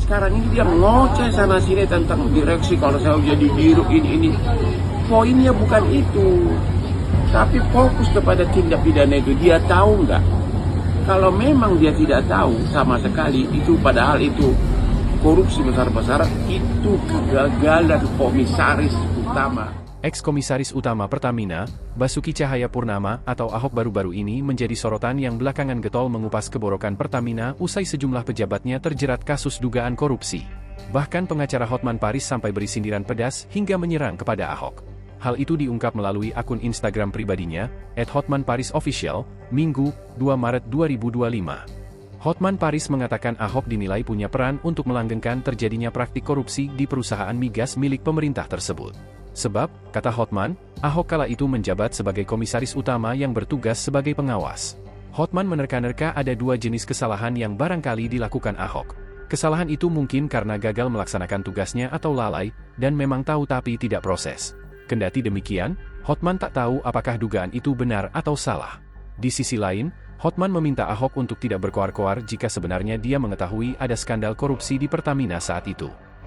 Sekarang ini dia ngoceh sana sini tentang direksi kalau saya jadi biru ini. Poinnya bukan itu, tapi fokus kepada tindak pidana itu. Dia tahu nggak? Kalau memang dia tidak tahu sama sekali itu, padahal itu korupsi besar-besaran, itu kegagalan komisaris utama. Ex-Komisaris Utama Pertamina, Basuki Cahayapurnama atau Ahok baru-baru ini menjadi sorotan yang belakangan getol mengupas keborokan Pertamina usai sejumlah pejabatnya terjerat kasus dugaan korupsi. Bahkan pengacara Hotman Paris sampai beri sindiran pedas hingga menyerang kepada Ahok. Hal itu diungkap melalui akun Instagram pribadinya, @HotmanParisOfficial, Minggu, 2 Maret 2025. Hotman Paris mengatakan Ahok dinilai punya peran untuk melanggengkan terjadinya praktik korupsi di perusahaan migas milik pemerintah tersebut. Sebab, kata Hotman, Ahok kala itu menjabat sebagai komisaris utama yang bertugas sebagai pengawas. Hotman menerka-nerka ada dua jenis kesalahan yang barangkali dilakukan Ahok. Kesalahan itu mungkin karena gagal melaksanakan tugasnya atau lalai, dan memang tahu tapi tidak proses. Kendati demikian, Hotman tak tahu apakah dugaan itu benar atau salah. Di sisi lain, Hotman meminta Ahok untuk tidak berkoar-koar jika sebenarnya dia mengetahui ada skandal korupsi di Pertamina saat itu.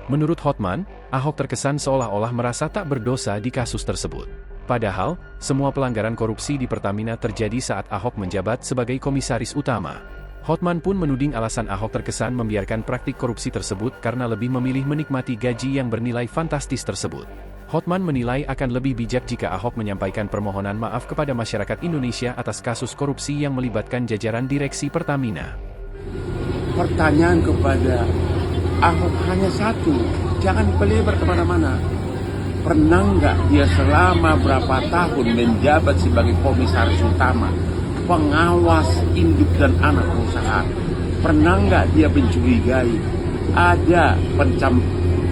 Menurut Hotman, Ahok terkesan seolah-olah merasa tak berdosa di kasus tersebut. Padahal, semua pelanggaran korupsi di Pertamina terjadi saat Ahok menjabat sebagai komisaris utama. Hotman pun menuding alasan Ahok terkesan membiarkan praktik korupsi tersebut karena lebih memilih menikmati gaji yang bernilai fantastis tersebut. Hotman menilai akan lebih bijak jika Ahok menyampaikan permohonan maaf kepada masyarakat Indonesia atas kasus korupsi yang melibatkan jajaran direksi Pertamina. Pertanyaan kepada Ahok hanya satu, jangan pelebar kemana-mana. Pernah nggak dia selama berapa tahun menjabat sebagai komisaris utama, pengawas induk dan anak perusahaan? Pernah nggak dia mencurigai ada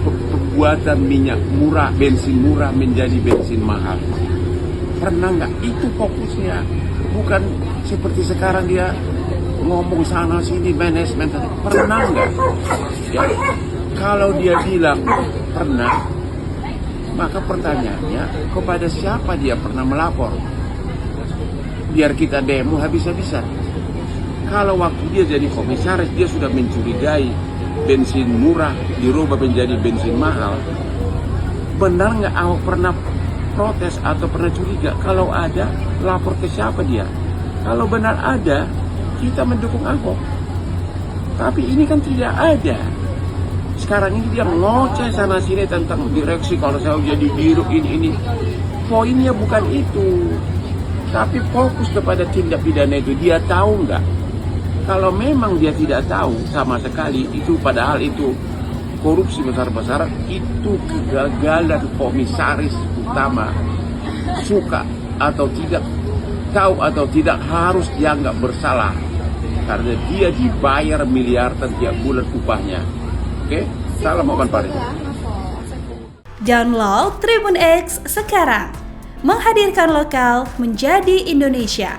pembuatan minyak murah, bensin murah menjadi bensin mahal? Pernah nggak? Itu fokusnya. Bukan seperti sekarang dia ngomong sana sini manajemen. Pernah nggak? Ya, kalau dia bilang pernah, maka pertanyaannya kepada siapa dia pernah melapor? Biar kita demo habis-habisan. Kalau waktu dia jadi komisaris dia sudah mencurigai bensin murah dirubah menjadi bensin mahal, benar nggak Ahok pernah protes atau pernah curiga? Kalau ada, lapor ke siapa dia? Kalau benar ada, kita mendukung Ahok. Tapi ini kan tidak ada. Sekarang ini dia ngoceh sana sini tentang direksi kalau saya jadi biru ini. Poinnya bukan itu, tapi fokus kepada tindak pidana itu. Dia tahu nggak? Kalau memang dia tidak tahu sama sekali itu, padahal itu korupsi besar-besaran, itu kegagalan komisaris utama. Suka atau tidak, tahu atau tidak, harus dianggap bersalah karena dia dibayar miliaran tiap bulan upahnya. Oke, salam Hotman Paris. Download Tribun X sekarang, menghadirkan lokal menjadi Indonesia.